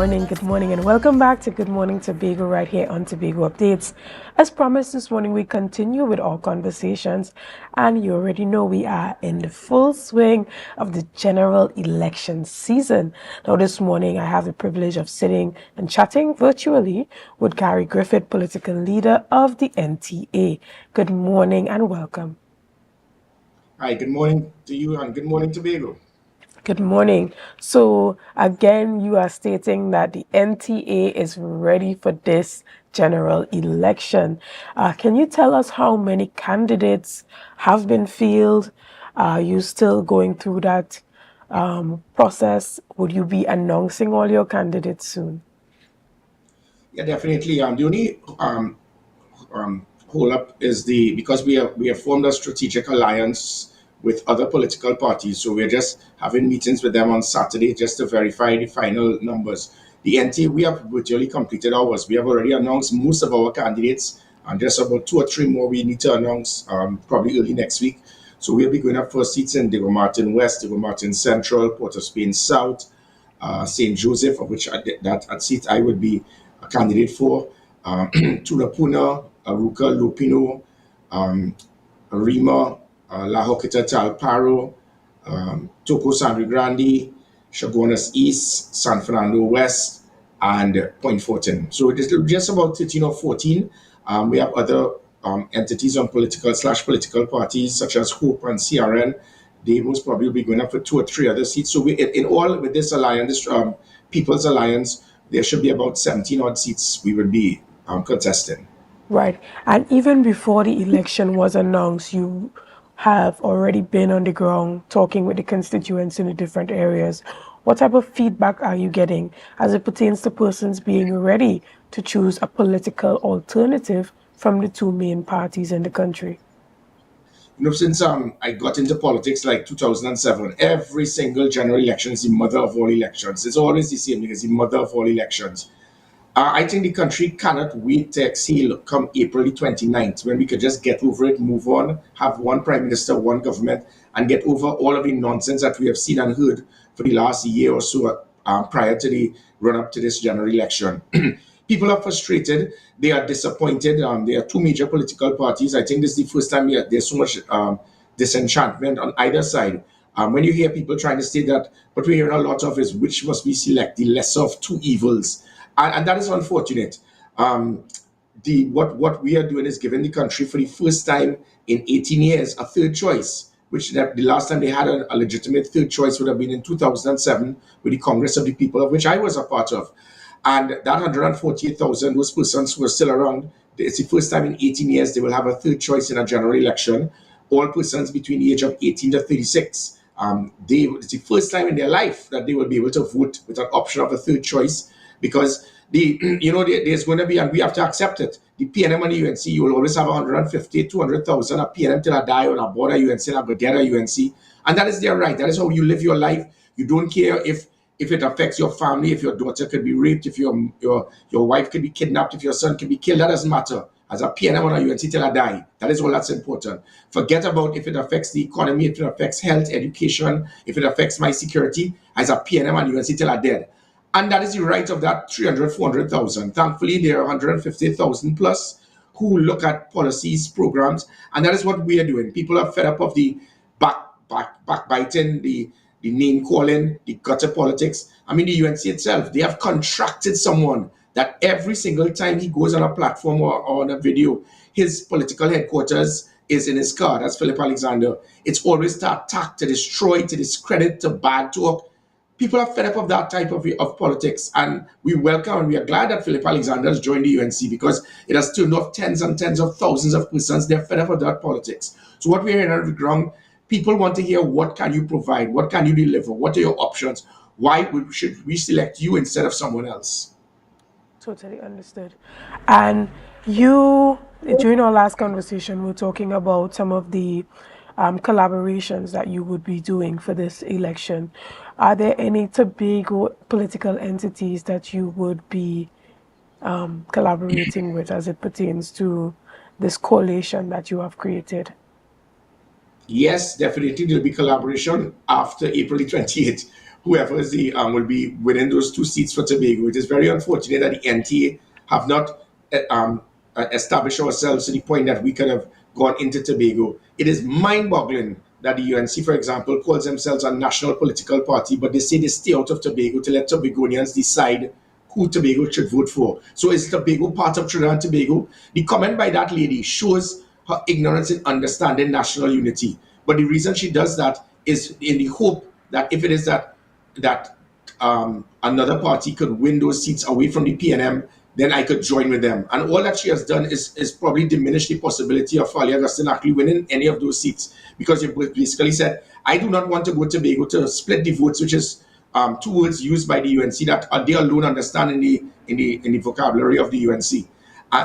good morning, and welcome back to Good Morning Tobago right here on Tobago Updates. As promised, this morning we continue with our conversations, and you already know we are in the full swing of the general election season. Now, this morning I have the privilege of sitting and chatting virtually with Gary Griffith, political leader of the NTA. Good morning and welcome. Hi, good morning to you and good morning, Tobago. Good morning. So, again, you are stating that the NTA is ready for this general election. Can you tell us how many candidates have been fielded? Are you still going through that process? Would you be announcing all your candidates soon? Yeah, definitely. The only hold up is because we have formed a strategic alliance with other political parties. So we're just having meetings with them on Saturday just to verify the final numbers. The NTA, we have virtually completed ours. We have already announced most of our candidates, and just about two or three more we need to announce probably early next week. So we'll be going up for seats in Diego Martin West, Diego Martin Central, Port of Spain South, St. Joseph, of which that seat I would be a candidate for, Tunapuna, Aruka, Lupino, Rima, La Hoquita Talparo, Toco Sangre Grande, Chaguanas East, San Fernando West, and Point Fortin. So it is just about 13 or 14. We have other entities on political parties such as Hope and CRN. They most probably will be going up for two or three other seats. So in all, with this alliance, People's Alliance, there should be about 17 odd seats we would be contesting. Right. And even before the election was announced, you have already been on the ground talking with the constituents in the different areas. What type of feedback are you getting as it pertains to persons being ready to choose a political alternative from the two main parties in the country? Since I got into politics like 2007, every single general election is the mother of all elections. It's always the same thing, it's the mother of all elections. I think the country cannot wait to exhale come April the 29th, when we could just get over it, move on, have one prime minister, one government, and get over all of the nonsense that we have seen and heard for the last year or so prior to the run up to this general election. People are frustrated. They are disappointed. There are two major political parties. I think this is the first time there's so much disenchantment on either side. When you hear people trying to say that, what we're hearing a lot of is which must we select, the lesser of two evils. And that is unfortunate. What we are doing is giving the country for the first time in 18 years a third choice, which the last time they had a legitimate third choice would have been in 2007 with the Congress of the People, of which I was a part of. And that 148,000, those persons who are still around, it's the first time in 18 years they will have a third choice in a general election. All persons between the age of 18 to 36. It's the first time in their life that they will be able to vote with an option of a third choice, because there's going to be, and we have to accept it. The PNM and the UNC, you will always have 150, 200,000 a PNM till I die on a border UNC and a Gradera UNC, and that is their right. That is how you live your life. You don't care if it affects your family, if your daughter could be raped, if your wife could be kidnapped, if your son could be killed. That doesn't matter. As a PNM or a UNC till I die, that is all that's important. Forget about if it affects the economy, if it affects health, education, if it affects my security. As a PNM and UNC till I dead. And that is the right of that 300, 400,000. Thankfully, there are 150,000 plus who look at policies, programs, and that is what we are doing. People are fed up of the backbiting, the name calling, the gutter politics. I mean, the UNC itself, they have contracted someone that every single time he goes on a platform or on a video, his political headquarters is in his car. That's Philip Alexander. It's always to attack, to destroy, to discredit, to bad talk. People are fed up of that type of politics, and we welcome and we are glad that Philip Alexander has joined the UNC, because it has turned off tens and tens of thousands of persons. They're fed up of that politics. So what we're hearing on the ground, people want to hear, what can you provide? What can you deliver? What are your options? Why should we select you instead of someone else? Totally understood. And during our last conversation, we were talking about some of the collaborations that you would be doing for this election. Are there any Tobago political entities that you would be collaborating with as it pertains to this coalition that you have created? Yes, definitely there'll be collaboration after April 28th. whoever is the will be winning those two seats for Tobago. It is very unfortunate that the NTA have not established ourselves to the point that we could have gone into Tobago. It is mind-boggling that the UNC, for example, calls themselves a national political party, but they say they stay out of Tobago to let Tobagonians decide who Tobago should vote for. So is Tobago part of Trinidad and Tobago? The comment by that lady shows her ignorance in understanding national unity. But the reason she does that is in the hope that if it is that another party could win those seats away from the PNM, then I could join with them. And all that she has done is probably diminish the possibility of Fali Augustine actually winning any of those seats, because you basically said, I do not want to go to Tobago to split the votes, which is two words used by the UNC that they alone understand in the vocabulary of the UNC.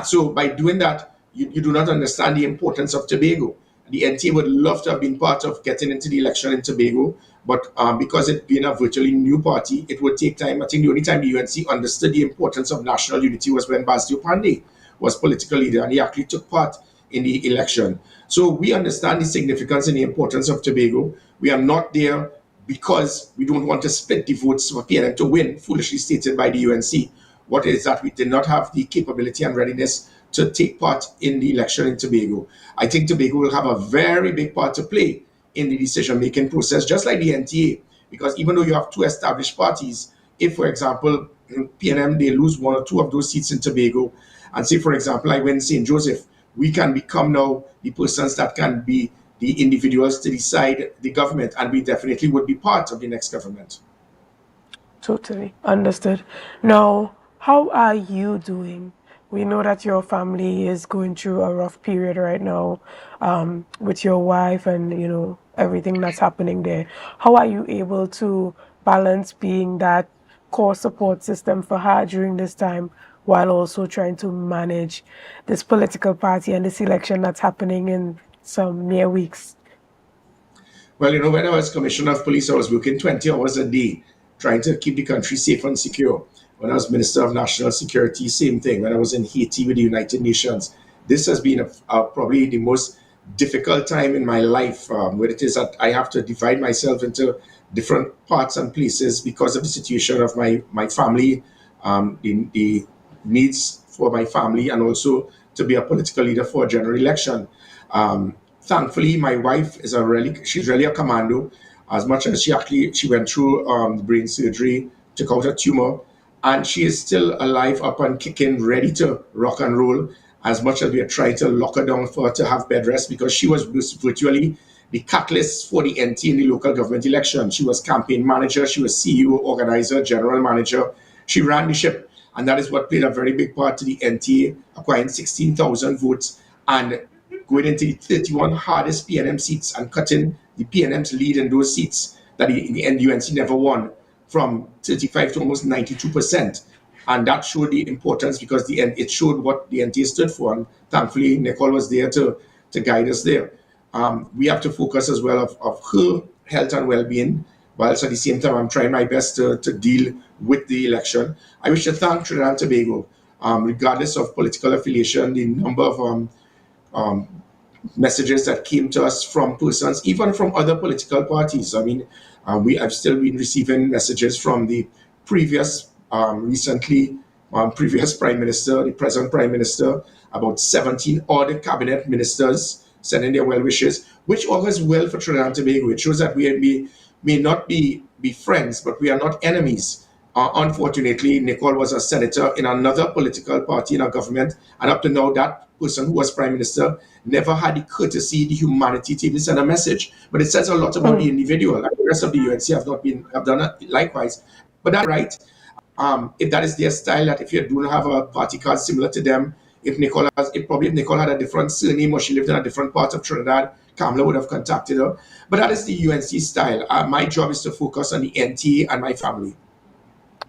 So by doing that, you do not understand the importance of Tobago. The NTA would love to have been part of getting into the election in Tobago, but because it being a virtually new party, it would take time. I think the only time the UNC understood the importance of national unity was when Basdio Pandey was political leader, and he actually took part in the election. So we understand the significance and the importance of Tobago. We are not there because we don't want to split the votes for PNM to win, foolishly stated by the UNC. What is that we did not have the capability and readiness to take part in the election in Tobago. I think Tobago will have a very big part to play in the decision-making process, just like the NTA, because even though you have two established parties, if, for example, in PNM, they lose one or two of those seats in Tobago, and say, for example, I win St. Joseph, we can become now the persons that can be the individuals to decide the government, and we definitely would be part of the next government. Totally understood. Now, how are you doing? We know that your family is going through a rough period right now, with your wife and everything that's happening there. How are you able to balance being that core support system for her during this time, while also trying to manage this political party and this election that's happening in some near weeks? Well, when I was commissioner of police, I was working 20 hours a day trying to keep the country safe and secure. When I was Minister of National Security, same thing. When I was in Haiti with the United Nations, this has been probably the most difficult time in my life, where it is that I have to divide myself into different parts and places because of the situation of my family, the needs for my family, and also to be a political leader for a general election. Thankfully, my wife she's really a commando. As much as she went through brain surgery, took out a tumor, and she is still alive, up and kicking, ready to rock and roll. As much as we are trying to lock her down for her to have bed rest, because she was virtually the catalyst for the NT in the local government election. She was campaign manager, she was CEO, organizer, general manager. She ran the ship, and that is what played a very big part to the NTA acquiring 16,000 votes and going into the 31 hardest PNM seats and cutting the PNM's lead in those seats that in the end UNC never won, from 35 to almost 92%. And that showed the importance, because it showed what the NTA stood for. And thankfully, Nicole was there to guide us there. We have to focus as well of her health and well-being, whilst at the same time I'm trying my best to deal with the election. I wish to thank Trinidad and Tobago, regardless of political affiliation, the number of messages that came to us from persons, even from other political parties. I mean, I've still been receiving messages from the previous, previous Prime Minister, the present Prime Minister, about 17 other cabinet ministers sending their well wishes, which augurs well for Trinidad and Tobago. It shows that we may not be friends, but we are not enemies. Unfortunately, Nicole was a senator in another political party in our government, and up to now, that person who was Prime Minister never had the courtesy, the humanity to even send a message. But it says a lot about the individual. And the rest of the UNC have done it likewise. But that's right. If that is their style, that if you don't have a party card similar to them, if Nicole had a different surname or she lived in a different part of Trinidad, Kamala would have contacted her. But that is the UNC style. My job is to focus on the NTA and my family.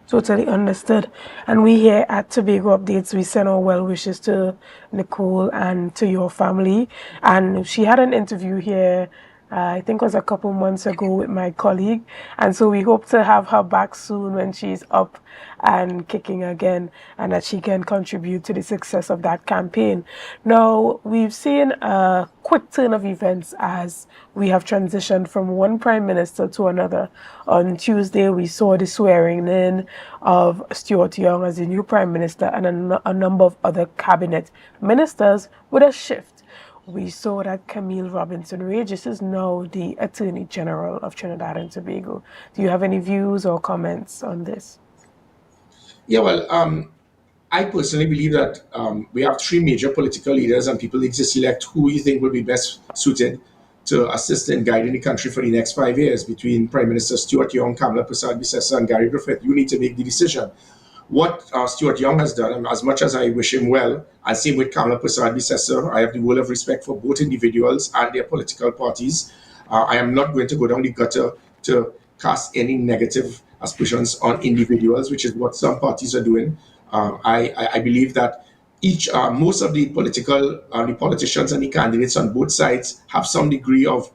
Totally understood. And we here at Tobago Updates, we send our well wishes to Nicole and to your family. And she had an interview here I think it was a couple months ago with my colleague. And so we hope to have her back soon when she's up and kicking again and that she can contribute to the success of that campaign. Now, we've seen a quick turn of events as we have transitioned from one prime minister to another. On Tuesday, we saw the swearing in of Stuart Young as the new prime minister and a number of other cabinet ministers with a shift. We saw that Camille Robinson Regis is now the Attorney General of Trinidad and Tobago. Do you have any views or comments on this? Yeah, well, I personally believe that we have three major political leaders, and people need to select who you think will be best suited to assist in guiding the country for the next 5 years between Prime Minister Stuart Young, Kamala Persad-Bissessar, and Gary Griffith. You need to make the decision. What Stuart Young has done, and as much as I wish him well, and same with Kamala Persad-Bissessar, I have the world of respect for both individuals and their political parties. I am not going to go down the gutter to cast any negative aspersions on individuals, which is what some parties are doing. I believe that most of the politicians and the candidates on both sides have some degree of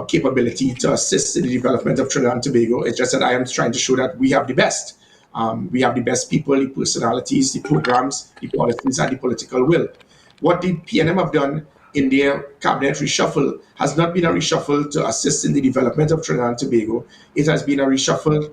capability to assist in the development of Trinidad and Tobago. It's just that I am trying to show that we have the best. We have the best people, the personalities, the programs, the policies, and the political will. What the PNM have done in their cabinet reshuffle has not been a reshuffle to assist in the development of Trinidad and Tobago. It has been a reshuffle.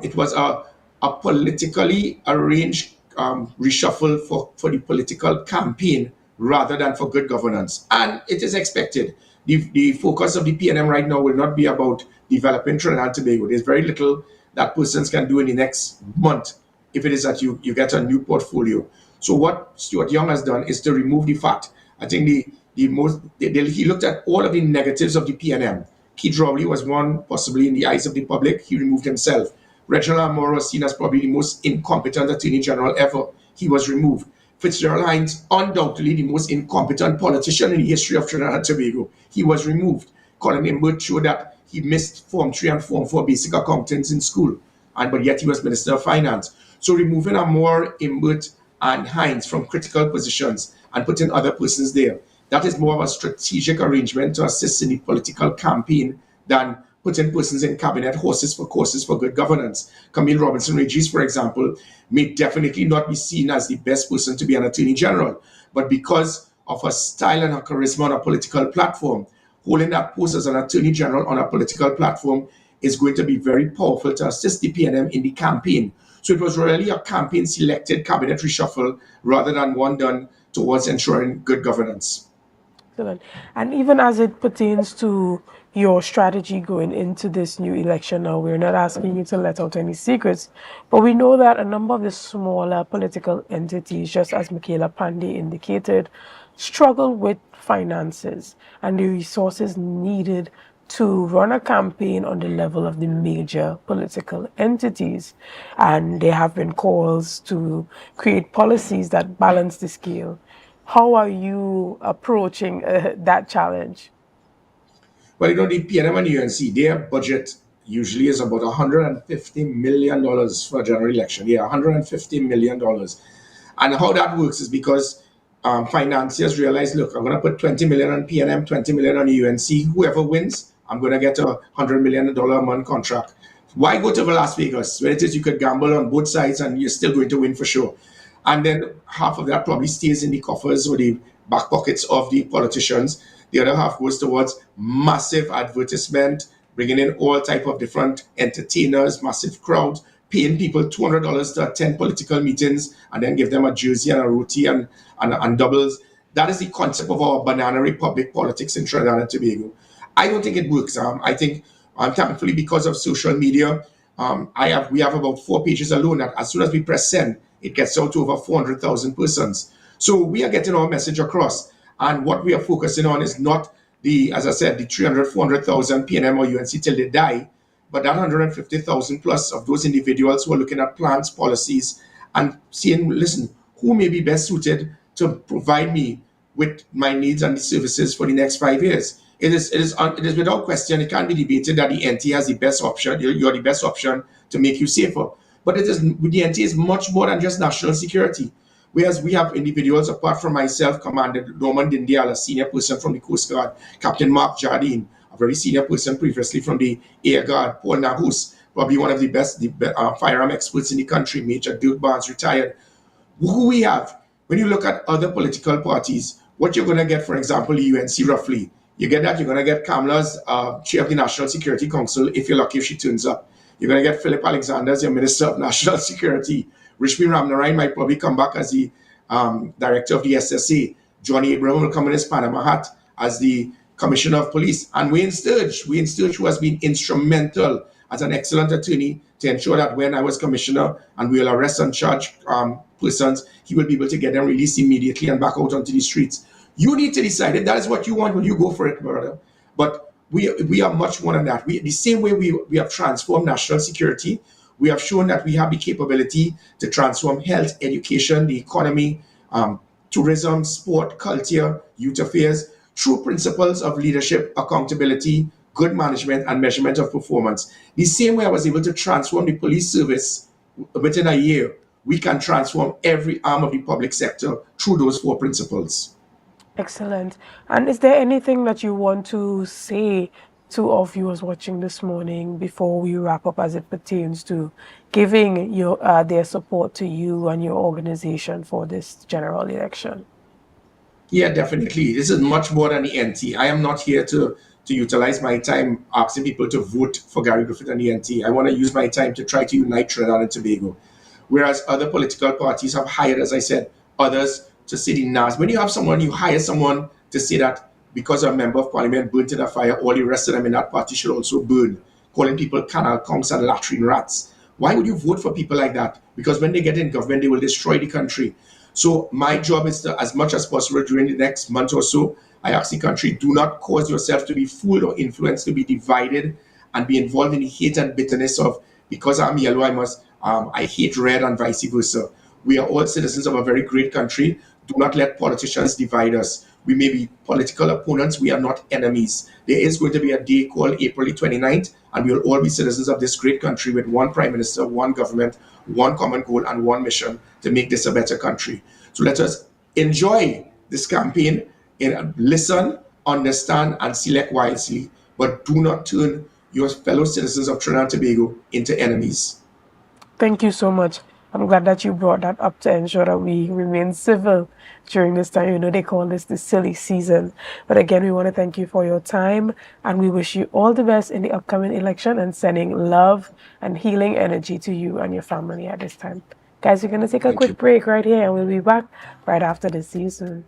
It was a politically arranged reshuffle for the political campaign rather than for good governance. And it is expected. The focus of the PNM right now will not be about developing Trinidad and Tobago. There's very little that persons can do in the next month if it is that you get a new portfolio. So what Stuart Young has done is to remove the fat. I think he looked at all of the negatives of the PNM. Keith Rowley was one, possibly in the eyes of the public. He removed himself. Reginald Amora was seen as probably the most incompetent Attorney General ever. He was removed. Fitzgerald Hines, undoubtedly the most incompetent politician in the history of Trinidad and Tobago. He was removed. Colin Imbert showed that he missed Form 3 and Form 4 basic accountants in school, but yet he was Minister of Finance. So removing Amora, Imbert, and Hines from critical positions and putting other persons there, that is more of a strategic arrangement to assist in the political campaign than putting persons in cabinet horses for courses for good governance. Camille Robinson Regis, for example, may definitely not be seen as the best person to be an Attorney General, but because of her style and her charisma on a political platform, holding that post as an Attorney General on a political platform is going to be very powerful to assist the PNM in the campaign. So it was really a campaign selected cabinet reshuffle rather than one done towards ensuring good governance. Excellent. And even as it pertains to your strategy going into this new election now, we're not asking you to let out any secrets, but we know that a number of the smaller political entities, just as Michaela Pandey indicated, struggle with finances and the resources needed to run a campaign on the level of the major political entities. And there have been calls to create policies that balance the scale. How are you approaching that challenge? Well, the PNM and UNC, their budget usually is about $150 million for a general election. Yeah, $150 million. And how that works is because financiers realize, look, I'm going to put 20 million on PNM, 20 million on UNC. Whoever wins, I'm going to get a $100 million a month contract. Why go to Las Vegas, where it is you could gamble on both sides and you're still going to win for sure? And then half of that probably stays in the coffers or the back pockets of the politicians. The other half goes towards massive advertisement, bringing in all type of different entertainers, massive crowds, paying people $200 to attend political meetings and then give them a jersey and a roti and doubles. That is the concept of our banana republic politics in Trinidad and Tobago. I don't think it works. I think, thankfully, because of social media, we have about 4 pages alone that as soon as we press send, it gets out to over 400,000 persons. So we are getting our message across. And what we are focusing on is not as I said, the 300, 400,000 PNM or UNC till they die, but that 150,000 plus of those individuals who are looking at plans, policies, and saying, listen, who may be best suited to provide me with my needs and the services for the next 5 years? It is without question, it can't be debated that the NTA has the best option, you're the best option to make you safer. But the NTA is much more than just national security. Whereas we have individuals, apart from myself, Commander Norman Dindial, a senior person from the Coast Guard, Captain Mark Jardine, a very senior person previously from the Air Guard, Paul Nahus, probably one of the best firearm experts in the country, Major Dirk Barnes, retired. Who we have, when you look at other political parties, what you're going to get, for example, the UNC roughly, you get that, you're going to get Kamala's chair of the National Security Council, if you're lucky if she turns up. You're going to get Philip Alexander as your Minister of National Security. Rishmi Ramnarayan might probably come back as the Director of the SSA. Johnny Abraham will come in his Panama hat as the Commissioner of Police. And Wayne Sturge, who has been instrumental as an excellent attorney to ensure that when I was commissioner and we will arrest and charge persons, he will be able to get them released immediately and back out onto the streets. You need to decide if that is what you want. Will you go for it, brother? But we are much more than that. The same way we have transformed national security, we have shown that we have the capability to transform health, education, the economy, tourism, sport, culture, youth affairs, through principles of leadership, accountability, good management, and measurement of performance. The same way I was able to transform the police service within a year, we can transform every arm of the public sector through those four principles. Excellent. And is there anything that you want to say to our viewers watching this morning before we wrap up as it pertains to giving their support to you and your organization for this general election? Yeah, definitely. This is much more than the NT. I am not here to utilize my time asking people to vote for Gary Griffith and the NT. I want to use my time to try to unite Trinidad and Tobago. Whereas other political parties have hired, as I said, others to say the NAS. When you hire someone to say that because a member of parliament burnt in a fire, all the rest of them in that party should also burn, calling people canal conks and latrine rats. Why would you vote for people like that? Because when they get in government, they will destroy the country. So my job is to, as much as possible during the next month or so, I ask the country, do not cause yourself to be fooled or influenced, to be divided and be involved in the hate and bitterness of, because I'm yellow, I hate red and vice versa. We are all citizens of a very great country. Do not let politicians divide us. We may be political opponents. We are not enemies. There is going to be a day called April 29th, and we will all be citizens of this great country with one prime minister, one government, one common goal, and one mission to make this a better country. So let us enjoy this campaign and listen, understand, and select wisely, but do not turn your fellow citizens of Trinidad and Tobago into enemies. Thank you so much. I'm glad that you brought that up to ensure that we remain civil during this time. You know, they call this the silly season. But again, we want to thank you for your time, and we wish you all the best in the upcoming election and sending love and healing energy to you and your family at this time. Guys, we're going to take a quick break right here, and we'll be back right after this. See you soon.